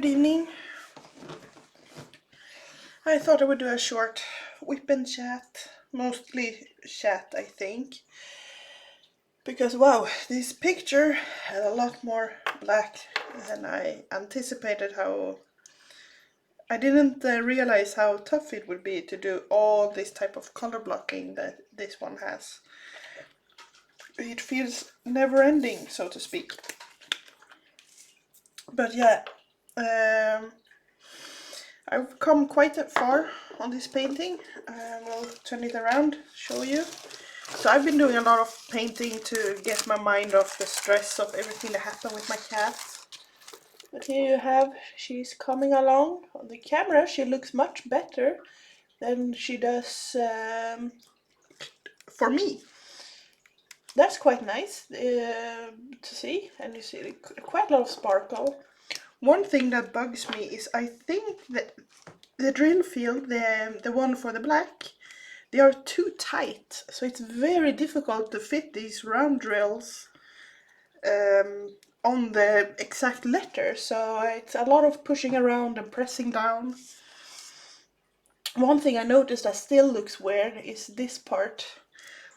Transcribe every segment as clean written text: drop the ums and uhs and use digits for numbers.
Good evening. I thought I would do a short whip and chat, mostly chat I think, because wow, this picture had a lot more black than I anticipated. How I didn't realize how tough it would be to do all this type of color blocking that this one has. It feels never ending, so to speak. But yeah, I've come quite far on this painting. We'll turn it around, show you. So I've been doing a lot of painting to get my mind off the stress of everything that happened with my cat. But here you have, she's coming along. On the camera she looks much better than she does for me. That's quite nice to see, and you see quite a lot of sparkle. One thing that bugs me is I think that the drill field, the one for the black, they are too tight, so it's very difficult to fit these round drills on the exact letter, so it's a lot of pushing around and pressing down. One thing I noticed that still looks weird is this part,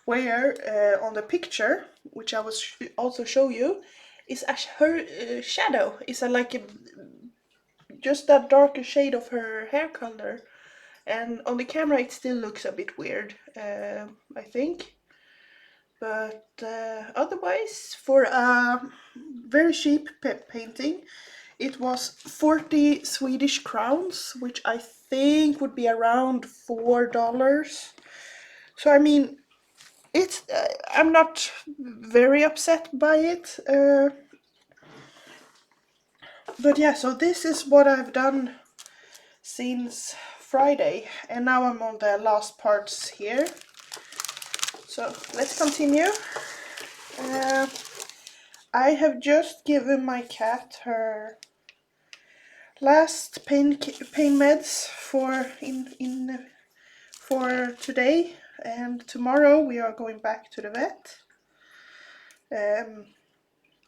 where on the picture, which I will also show you, is her shadow is just that darker shade of her hair color, and on the camera it still looks a bit weird, I think. But otherwise, for a very cheap painting, it was 40 Swedish crowns, which I think would be around $4. So I mean, it's I'm not very upset by it. But yeah, so this is what I've done since Friday, and now I'm on the last parts here. So let's continue. I have just given my cat her last pain meds for today, and tomorrow we are going back to the vet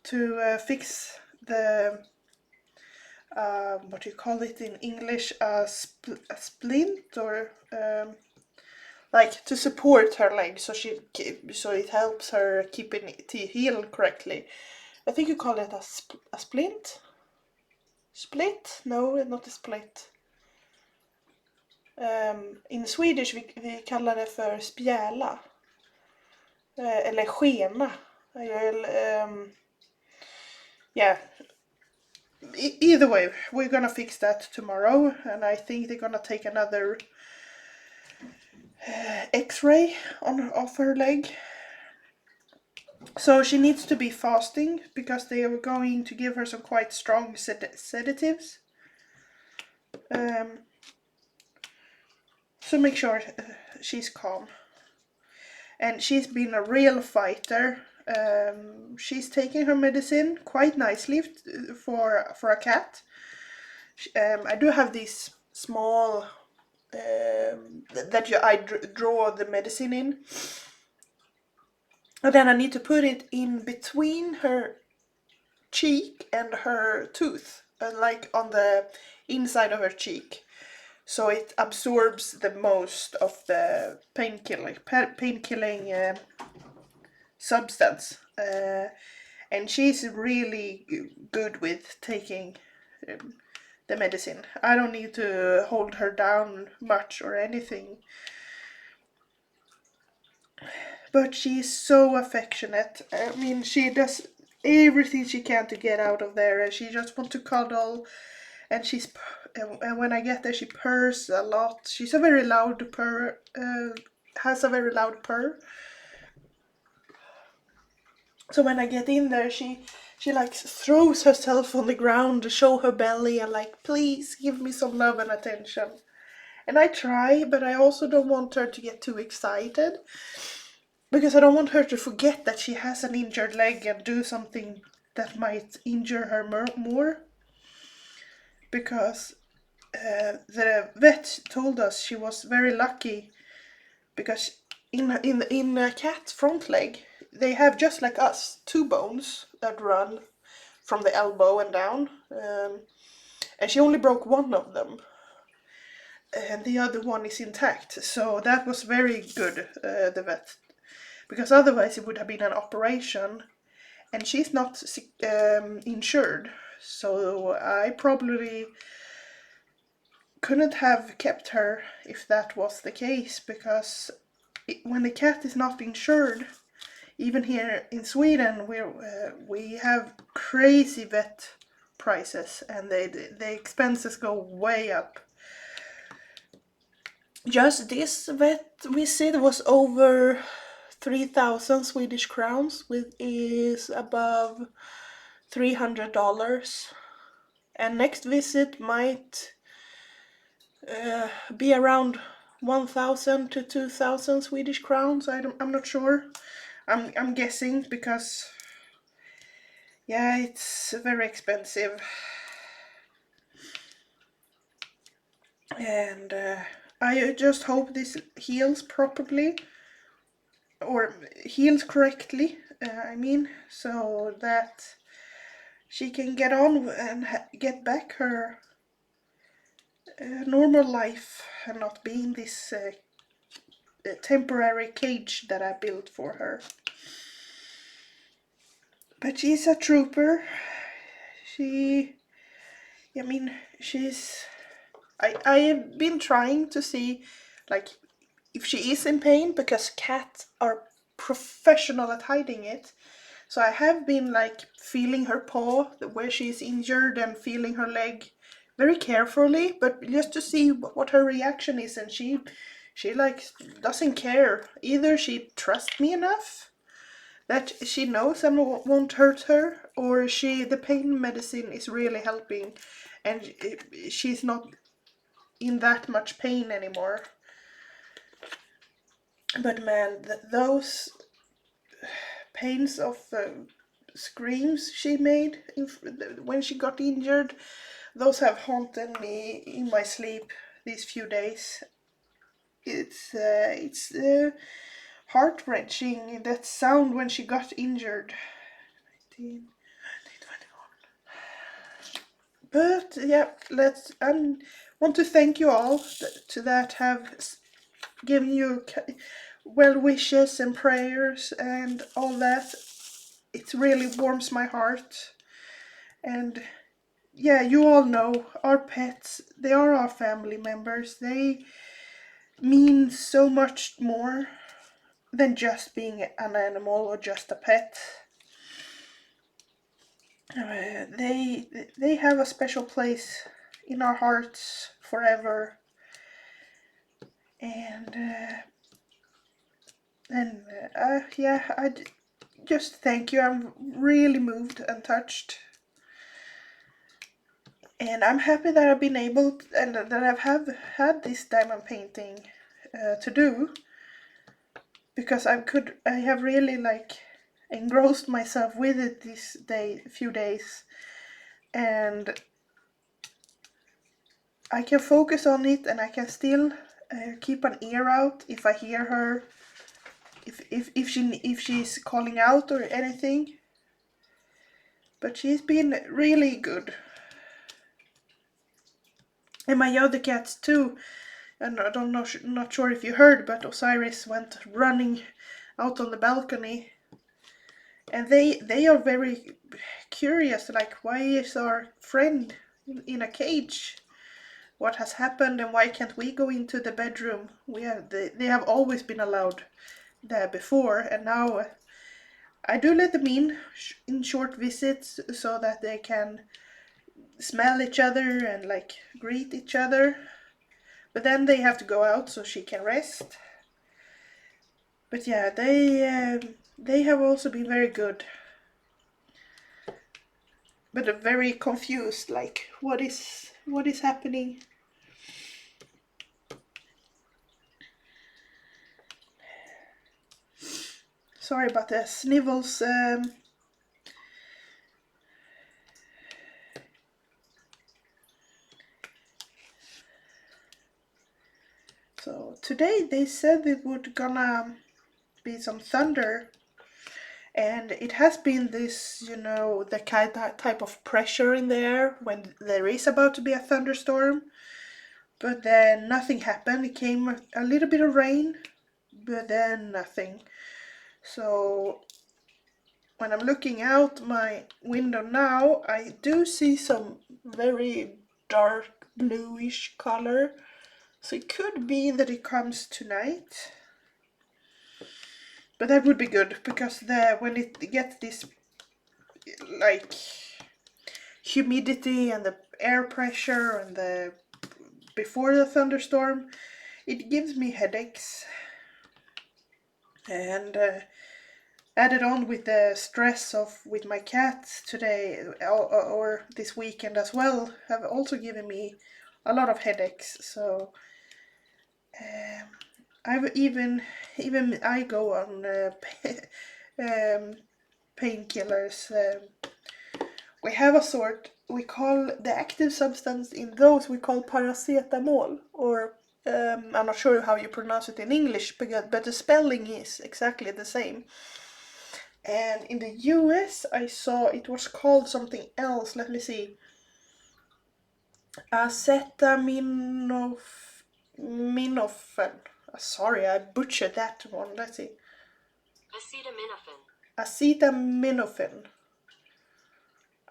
to fix the what do you call it in English, a splint, or like to support her leg, so it helps her keeping it healed correctly. I think you call it a splint. Split? No, not a split. In Swedish vi kallar det för spjäla. Eller skena. Yeah. Either way, we're gonna fix that tomorrow, and I think they're gonna take another x-ray of her leg. So she needs to be fasting, because they are going to give her some quite strong sedatives. So make sure she's calm. And she's been a real fighter. She's taking her medicine quite nicely for a cat. I do have these small that I draw the medicine in, and then I need to put it in between her cheek and her tooth, like on the inside of her cheek, so it absorbs the most of the pain-killing substance. And she's really good with taking the medicine. I don't need to hold her down much or anything. But she's so affectionate. I mean, she does everything she can to get out of there, and she just wants to cuddle. And and when I get there, she purrs a lot. She's a very loud purr. Has a very loud purr. So when I get in there, she like throws herself on the ground to show her belly and like, please give me some love and attention. And I try, but I also don't want her to get too excited, because I don't want her to forget that she has an injured leg and do something that might injure her more. Because the vet told us she was very lucky, because in a cat's front leg, they have, just like us, two bones that run from the elbow and down, and she only broke one of them, and the other one is intact. So that was very good, the vet, because otherwise it would have been an operation, and she's not insured. So I probably couldn't have kept her if that was the case, because when the cat is not insured, even here in Sweden, we have crazy vet prices, and the expenses go way up. Just this vet visit was over 3,000 Swedish crowns, which is above $300. And next visit might be around 1,000 to 2,000 Swedish crowns. I'm not sure. I'm guessing, because yeah, it's very expensive. And I just hope this heals properly, or heals correctly, I mean, so that she can get on and get back her normal life, and not be in this temporary cage that I built for her. But she's a trooper. I mean, I have been trying to see, like, if she is in pain, because cats are professional at hiding it. So I have been like feeling her paw where she's injured, and feeling her leg very carefully, but just to see what her reaction is. And she like doesn't care. Either she trusts me enough that she knows I won't hurt her, or the pain medicine is really helping, and she's not in that much pain anymore. But man, those pains of screams she made when she got injured, those have haunted me in my sleep these few days. It's heart-wrenching, that sound when she got injured. 19, 21. But yeah, I want to thank you all that have given you well wishes and prayers and all that. It really warms my heart. And yeah, you all know our pets, they are our family members. They mean so much more than just being an animal or just a pet. They have a special place in our hearts forever. And yeah, just thank you. I'm really moved and touched. And I'm happy that I've been able and that I've had this diamond painting to do, because I have really like engrossed myself with it this few days, and I can focus on it, and I can still keep an ear out if I hear her, if she's calling out or anything. But she's been really good. And my other cats too. And I don't know, not sure if you heard, but Osiris went running out on the balcony, and they are very curious, like, why is our friend in a cage? What has happened, and why can't we go into the bedroom? They have always been allowed there before, and now I do let them in short visits, so that they can smell each other and like greet each other. But then they have to go out so she can rest. But yeah, they have also been very good, but very confused. Like, what is happening? Sorry about the snivels. So today they said it would gonna be some thunder, And it has been this, you know, the kind of type of pressure in the air when there is about to be a thunderstorm. But then nothing happened. It came a little bit of rain, but then nothing. So when I'm looking out my window now, I do see some very dark bluish color. So it could be that it comes tonight. But that would be good, because when it gets this like humidity and the air pressure and the before the thunderstorm, it gives me headaches. And added on with the stress of with my cat today, or this weekend as well, have also given me a lot of headaches. So I've even I go on painkillers. We have a sort, we call the active substance in those, we call paracetamol, or I'm not sure how you pronounce it in English, but the spelling is exactly the same. And in the US I saw it was called something else. Let me see. Acetaminophen. Sorry, I butchered that one. Let's see. Acetaminophen. Acetaminophen.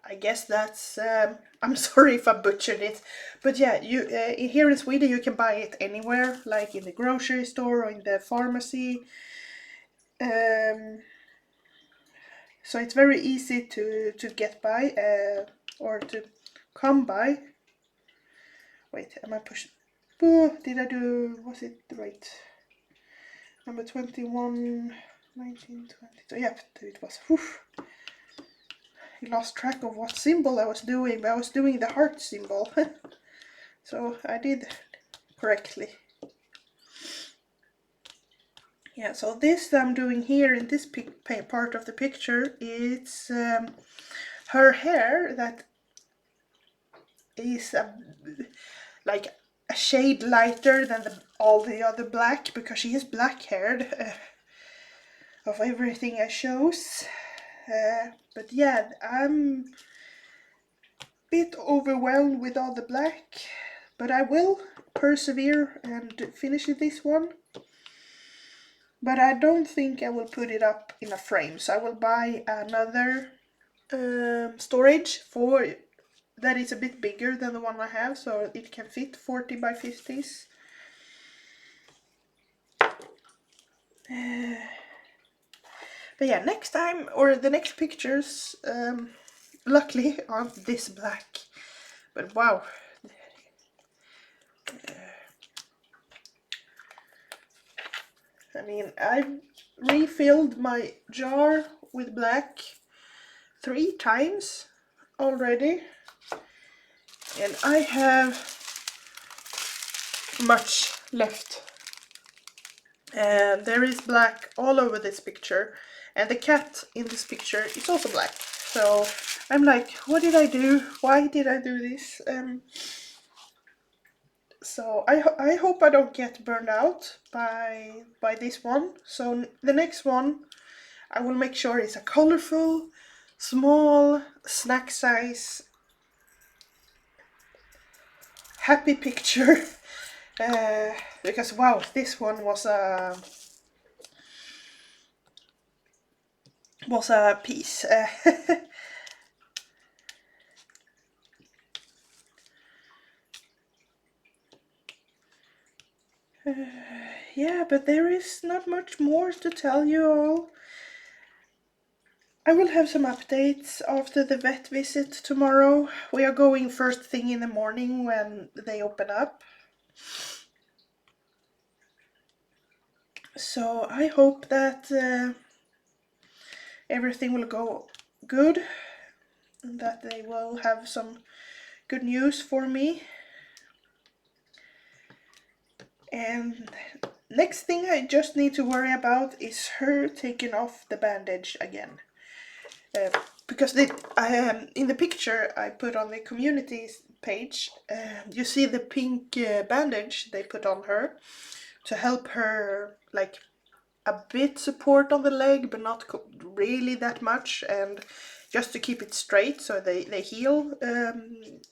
I guess that's. I'm sorry if I butchered it, but yeah, you here in Sweden you can buy it anywhere, like in the grocery store or in the pharmacy. So it's very easy to get by, or to come by. Wait, am I pushing? Oh, did I do? Was it right? Number 21, 19, 22. Yep, it was. Whew. I lost track of what symbol I was doing, but I was doing the heart symbol. So I did correctly. Yeah, so this I'm doing here in this part of the picture, it's her hair that is like a shade lighter than all the other black, because she is black haired of everything I shows. But yeah, I'm a bit overwhelmed with all the black, but I will persevere and finish this one. But I don't think I will put it up in a frame, so I will buy another storage for that is a bit bigger than the one I have, so it can fit 40 by 50s. But yeah, next time, or the next pictures, luckily aren't this black. But wow. I mean, I've refilled my jar with black 3 times already. And I have much left. And there is black all over this picture. And the cat in this picture is also black. So I'm like, what did I do? Why did I do this? So I hope I don't get burned out by this one. So the next one I will make sure it's a colorful, small, snack size, happy picture. Because wow, this one was a piece. Yeah, but there is not much more to tell you all. I will have some updates after the vet visit tomorrow. We are going first thing in the morning when they open up. So I hope that everything will go good and that they will have some good news for me. And next thing I just need to worry about is her taking off the bandage again. Because in the picture I put on the community page, you see the pink bandage they put on her to help her like a bit support on the leg, but not really that much, and just to keep it straight so they heal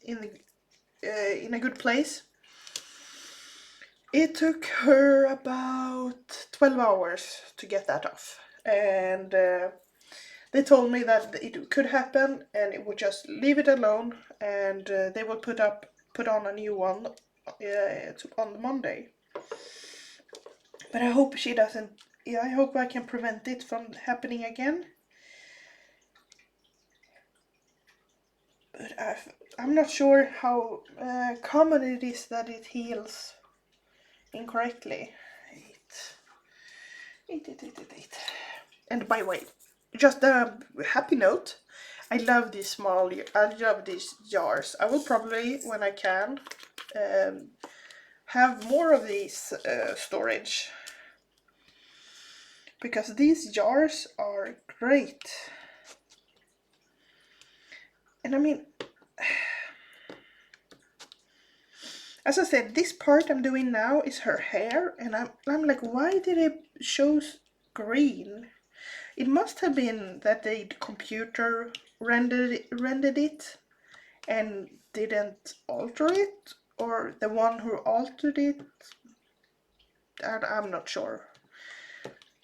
in a good place. It took her about 12 hours to get that off, and they told me that it could happen and it would just leave it alone, and they will put on a new one on Monday. But I hope she doesn't. Yeah, I hope I can prevent it from happening again. But I'm not sure how common it is that it heals incorrectly. Eat. And by the way, just a happy note. I love these jars. I will probably, when I can, have more of these storage, because these jars are great. And I mean, as I said, this part I'm doing now is her hair, and I'm like, why did it show green? It must have been that the computer rendered it and didn't alter it, or the one who altered it. I'm not sure.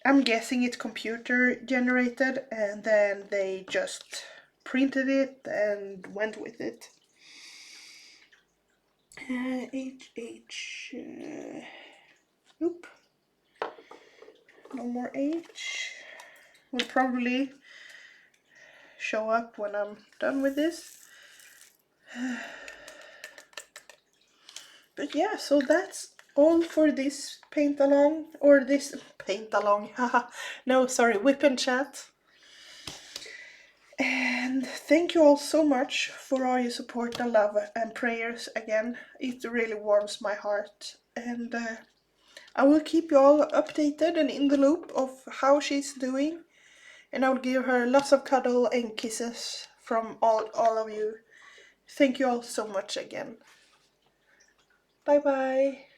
I'm guessing it's computer generated, and then they just printed it and went with it. Oop. No more H. Will probably show up when I'm done with this. But yeah, so that's all for this paint along, or this paint along, haha. No, sorry, whip and chat. And thank you all so much for all your support and love and prayers again. It really warms my heart, and I will keep you all updated and in the loop of how she's doing, and I will give her lots of cuddle and kisses from all of you. Thank you all so much again. Bye bye.